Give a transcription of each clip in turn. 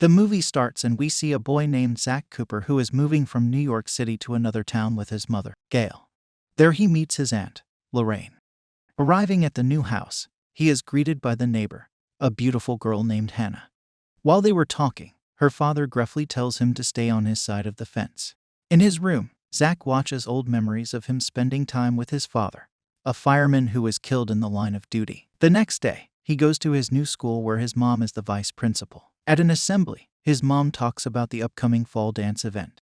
The movie starts and we see a boy named Zach Cooper who is moving from New York City to another town with his mother, Gail. There he meets his aunt, Lorraine. Arriving at the new house, he is greeted by the neighbor, a beautiful girl named Hannah. While they were talking, her father gruffly tells him to stay on his side of the fence. In his room, Zach watches old memories of him spending time with his father, a fireman who was killed in the line of duty. The next day, he goes to his new school where his mom is the vice principal. At an assembly, his mom talks about the upcoming fall dance event.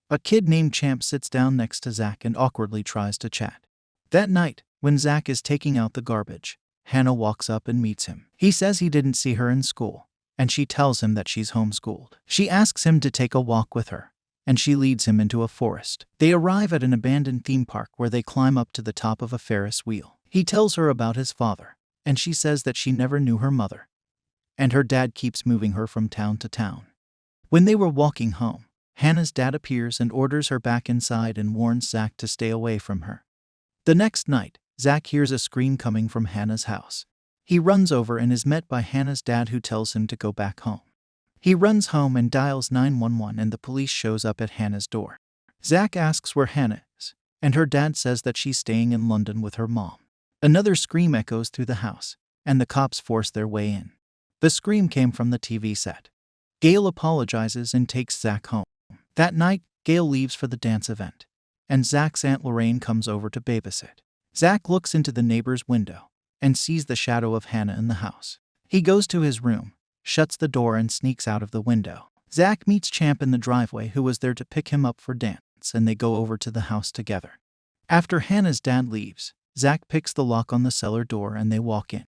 A kid named Champ sits down next to Zach and awkwardly tries to chat. That night, when Zach is taking out the garbage, Hannah walks up and meets him. He says he didn't see her in school, and she tells him that she's homeschooled. She asks him to take a walk with her, and she leads him into a forest. They arrive at an abandoned theme park where they climb up to the top of a Ferris wheel. He tells her about his father, and she says that she never knew her mother, and her dad keeps moving her from town to town. When they were walking home, Hannah's dad appears and orders her back inside and warns Zach to stay away from her. The next night, Zach hears a scream coming from Hannah's house. He runs over and is met by Hannah's dad who tells him to go back home. He runs home and dials 911 and the police shows up at Hannah's door. Zach asks where Hannah is, and her dad says that she's staying in London with her mom. Another scream echoes through the house, and the cops force their way in. The scream came from the TV set. Gail apologizes and takes Zach home. That night, Gail leaves for the dance event, and Zach's Aunt Lorraine comes over to babysit. Zach looks into the neighbor's window and sees the shadow of Hannah in the house. He goes to his room, shuts the door and sneaks out of the window. Zach meets Champ in the driveway who was there to pick him up for dance, and they go over to the house together. After Hannah's dad leaves, Zach picks the lock on the cellar door and they walk in.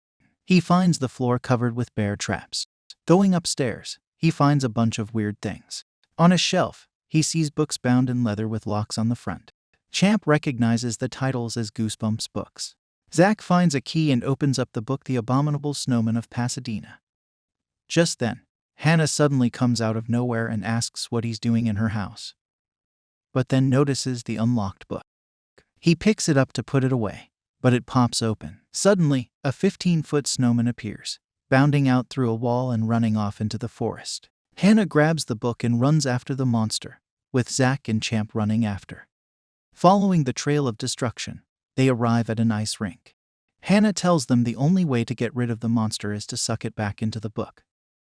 He finds the floor covered with bear traps. Going upstairs, he finds a bunch of weird things. On a shelf, he sees books bound in leather with locks on the front. Champ recognizes the titles as Goosebumps books. Zach finds a key and opens up the book The Abominable Snowman of Pasadena. Just then, Hannah suddenly comes out of nowhere and asks what he's doing in her house, but then notices the unlocked book. He picks it up to put it away, but it pops open. Suddenly, a 15-foot snowman appears, bounding out through a wall and running off into the forest. Hannah grabs the book and runs after the monster, with Zach and Champ running after. Following the trail of destruction, they arrive at an ice rink. Hannah tells them the only way to get rid of the monster is to suck it back into the book.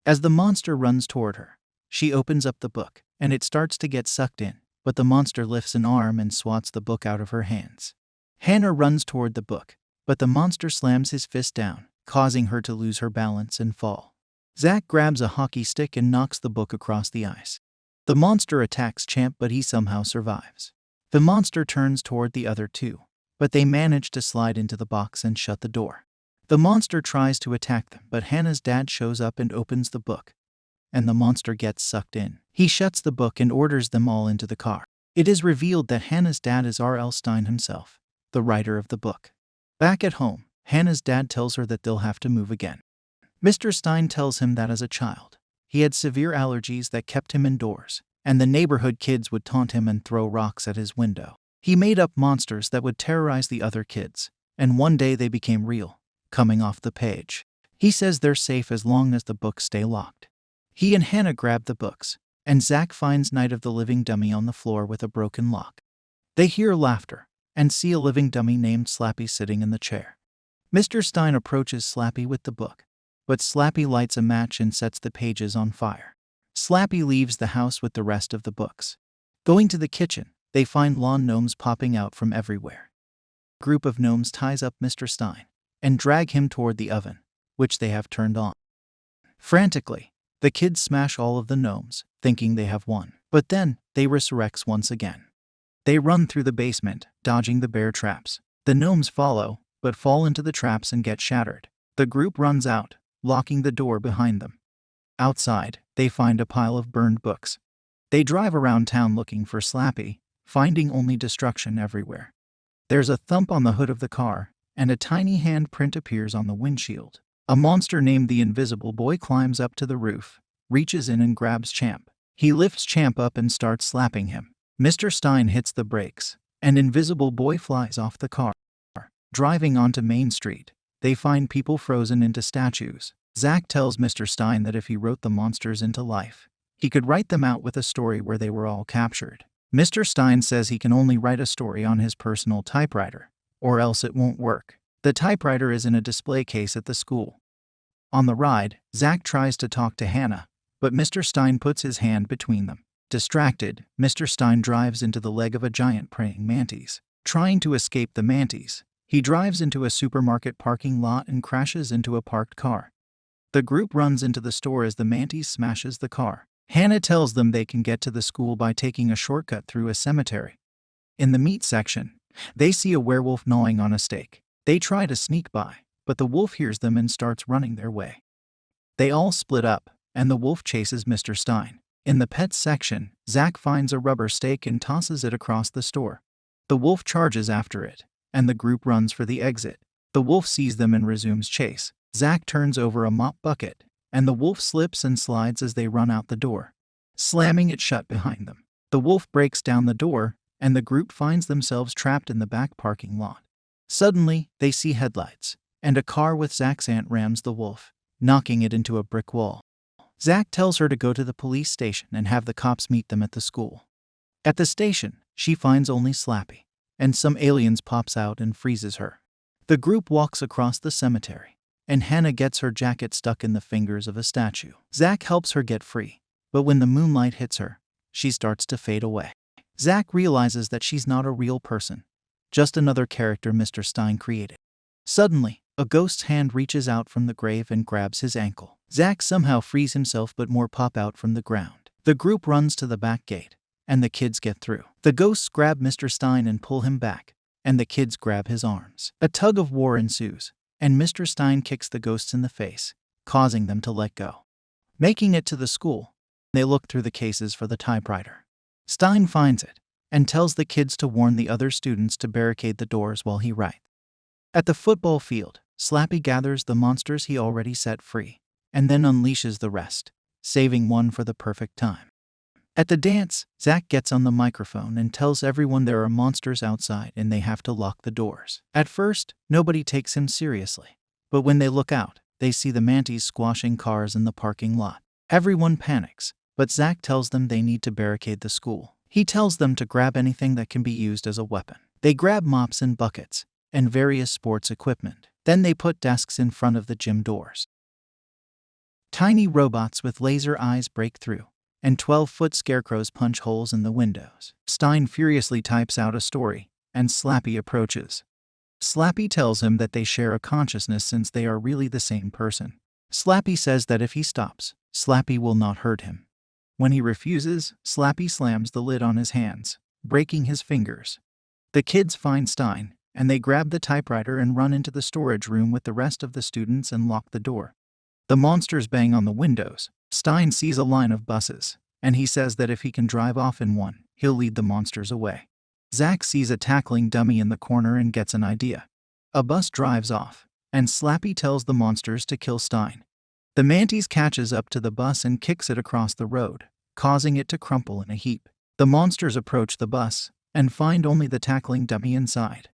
As the monster runs toward her, she opens up the book, and it starts to get sucked in, but the monster lifts an arm and swats the book out of her hands. Hannah runs toward the book, but the monster slams his fist down, causing her to lose her balance and fall. Zach grabs a hockey stick and knocks the book across the ice. The monster attacks Champ, but he somehow survives. The monster turns toward the other two, but they manage to slide into the box and shut the door. The monster tries to attack them, but Hannah's dad shows up and opens the book, and the monster gets sucked in. He shuts the book and orders them all into the car. It is revealed that Hannah's dad is L Stine himself, the writer of the book. Back at home, Hannah's dad tells her that they'll have to move again. Mr. Stine tells him that as a child, he had severe allergies that kept him indoors, and the neighborhood kids would taunt him and throw rocks at his window. He made up monsters that would terrorize the other kids, and one day they became real, coming off the page. He says they're safe as long as the books stay locked. He and Hannah grab the books, and Zach finds Night of the Living Dummy on the floor with a broken lock. They hear laughter, and see a living dummy named Slappy sitting in the chair. Mr. Stine approaches Slappy with the book, but Slappy lights a match and sets the pages on fire. Slappy leaves the house with the rest of the books. Going to the kitchen, they find lawn gnomes popping out from everywhere. A group of gnomes ties up Mr. Stine and drag him toward the oven, which they have turned on. Frantically, the kids smash all of the gnomes, thinking they have won. But then, they resurrects once again. They run through the basement, dodging the bear traps. The gnomes follow, but fall into the traps and get shattered. The group runs out, locking the door behind them. Outside, they find a pile of burned books. They drive around town looking for Slappy, finding only destruction everywhere. There's a thump on the hood of the car, and a tiny handprint appears on the windshield. A monster named the Invisible Boy climbs up to the roof, reaches in and grabs Champ. He lifts Champ up and starts slapping him. Mr. Stine hits the brakes, and Invisible Boy flies off the car. Driving onto Main Street, they find people frozen into statues, Zach tells Mr. Stine that if he wrote the monsters into life, he could write them out with a story where they were all captured. Mr. Stine says he can only write a story on his personal typewriter, or else it won't work. The typewriter is in a display case at the school. On the ride, Zach tries to talk to Hannah, but Mr. Stine puts his hand between them. Distracted, Mr. Stine drives into the leg of a giant praying mantis. Trying to escape the mantis, he drives into a supermarket parking lot and crashes into a parked car. The group runs into the store as the mantis smashes the car. Hannah tells them they can get to the school by taking a shortcut through a cemetery. In the meat section, they see a werewolf gnawing on a steak. They try to sneak by, but the wolf hears them and starts running their way. They all split up, and the wolf chases Mr. Stine. In the pets section, Zach finds a rubber steak and tosses it across the store. The wolf charges after it, and the group runs for the exit. The wolf sees them and resumes chase. Zach turns over a mop bucket, and the wolf slips and slides as they run out the door, slamming it shut behind them. The wolf breaks down the door, and the group finds themselves trapped in the back parking lot. Suddenly, they see headlights, and a car with Zach's aunt rams the wolf, knocking it into a brick wall. Zach tells her to go to the police station and have the cops meet them at the school. At the station, she finds only Slappy, and some aliens pops out and freezes her. The group walks across the cemetery, and Hannah gets her jacket stuck in the fingers of a statue. Zach helps her get free, but when the moonlight hits her, she starts to fade away. Zach realizes that she's not a real person, just another character Mr. Stine created. Suddenly, a ghost's hand reaches out from the grave and grabs his ankle. Zach somehow frees himself, but more pop out from the ground. The group runs to the back gate, and the kids get through. The ghosts grab Mr. Stine and pull him back, and the kids grab his arms. A tug of war ensues, and Mr. Stine kicks the ghosts in the face, causing them to let go. Making it to the school, they look through the cases for the typewriter. Stine finds it, and tells the kids to warn the other students to barricade the doors while he writes. At the football field, Slappy gathers the monsters he already set free, and then unleashes the rest, saving one for the perfect time. At the dance, Zach gets on the microphone and tells everyone there are monsters outside and they have to lock the doors. At first, nobody takes him seriously, but when they look out, they see the mantis squashing cars in the parking lot. Everyone panics, but Zach tells them they need to barricade the school. He tells them to grab anything that can be used as a weapon. They grab mops and buckets, and various sports equipment. Then they put desks in front of the gym doors. Tiny robots with laser eyes break through, and 12-foot scarecrows punch holes in the windows. Stine furiously types out a story, and Slappy approaches. Slappy tells him that they share a consciousness since they are really the same person. Slappy says that if he stops, Slappy will not hurt him. When he refuses, Slappy slams the lid on his hands, breaking his fingers. The kids find Stine, and they grab the typewriter and run into the storage room with the rest of the students and lock the door. The monsters bang on the windows. Stine sees a line of buses, and he says that if he can drive off in one, he'll lead the monsters away. Zach sees a tackling dummy in the corner and gets an idea. A bus drives off, and Slappy tells the monsters to kill Stine. The mantis catches up to the bus and kicks it across the road, causing it to crumple in a heap. The monsters approach the bus, and find only the tackling dummy inside.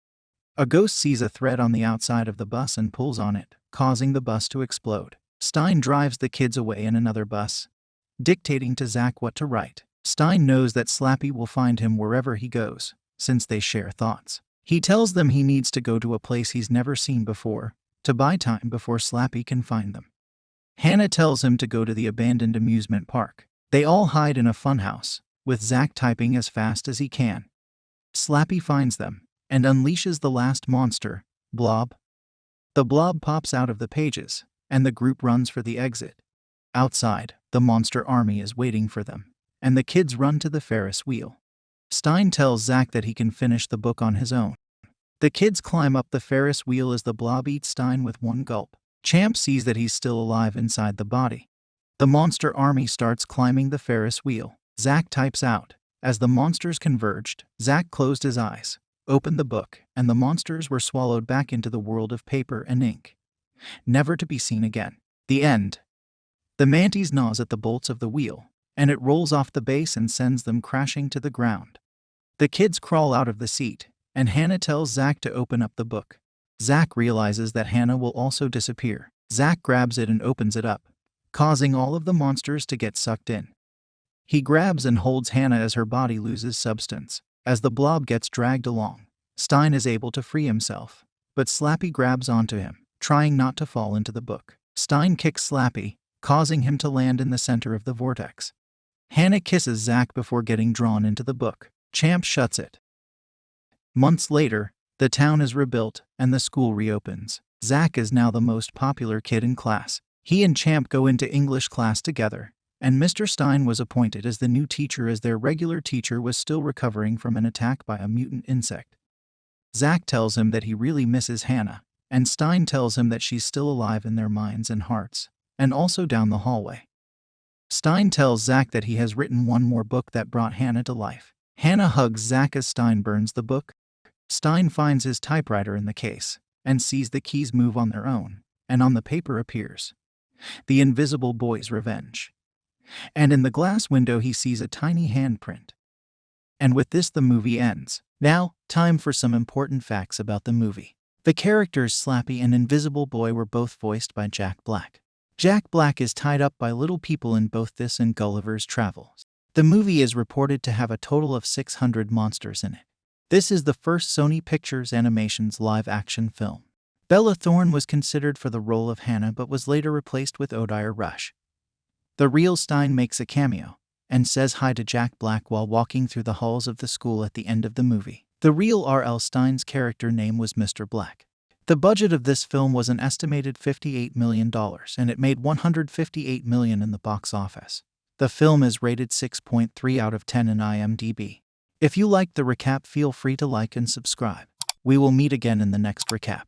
A ghost sees a thread on the outside of the bus and pulls on it, causing the bus to explode. Stine drives the kids away in another bus, dictating to Zach what to write. Stine knows that Slappy will find him wherever he goes, since they share thoughts. He tells them he needs to go to a place he's never seen before, to buy time before Slappy can find them. Hannah tells him to go to the abandoned amusement park. They all hide in a funhouse, with Zach typing as fast as he can. Slappy finds them, and unleashes the last monster, Blob. The blob pops out of the pages, and the group runs for the exit. Outside, the monster army is waiting for them, and the kids run to the Ferris wheel. Stine tells Zach that he can finish the book on his own. The kids climb up the Ferris wheel as the blob eats Stine with one gulp. Champ sees that he's still alive inside the body. The monster army starts climbing the Ferris wheel. Zach types out. As the monsters converged, Zach closed his eyes, opened the book, and the monsters were swallowed back into the world of paper and ink, never to be seen again. The end. The mantis gnaws at the bolts of the wheel, and it rolls off the base and sends them crashing to the ground. The kids crawl out of the seat, and Hannah tells Zach to open up the book. Zach realizes that Hannah will also disappear. Zack grabs it and opens it up, causing all of the monsters to get sucked in. He grabs and holds Hannah as her body loses substance. As the blob gets dragged along, Stine is able to free himself, but Slappy grabs onto him, trying not to fall into the book. Stine kicks Slappy, causing him to land in the center of the vortex. Hannah kisses Zack before getting drawn into the book. Champ shuts it. Months later, the town is rebuilt and the school reopens. Zack is now the most popular kid in class. He and Champ go into English class together, and Mr. Stine was appointed as the new teacher as their regular teacher was still recovering from an attack by a mutant insect. Zack tells him that he really misses Hannah, and Stine tells him that she's still alive in their minds and hearts, and also down the hallway. Stine tells Zack that he has written one more book that brought Hannah to life. Hannah hugs Zack as Stine burns the book. Stine finds his typewriter in the case, and sees the keys move on their own, and on the paper appears The Invisible Boy's Revenge. And in the glass window he sees a tiny handprint. And with this the movie ends. Now, time for some important facts about the movie. The characters Slappy and Invisible Boy were both voiced by Jack Black. Jack Black is tied up by little people in both this and Gulliver's Travels. The movie is reported to have a total of 600 monsters in it. This is the first Sony Pictures Animation's live-action film. Bella Thorne was considered for the role of Hannah but was later replaced with Odair Rush. The real Stine makes a cameo and says hi to Jack Black while walking through the halls of the school at the end of the movie. The real L Stine's character name was Mr. Black. The budget of this film was an estimated $58 million, and it made $158 million in the box office. The film is rated 6.3 out of 10 in IMDb. If you liked the recap, feel free to like and subscribe. We will meet again in the next recap.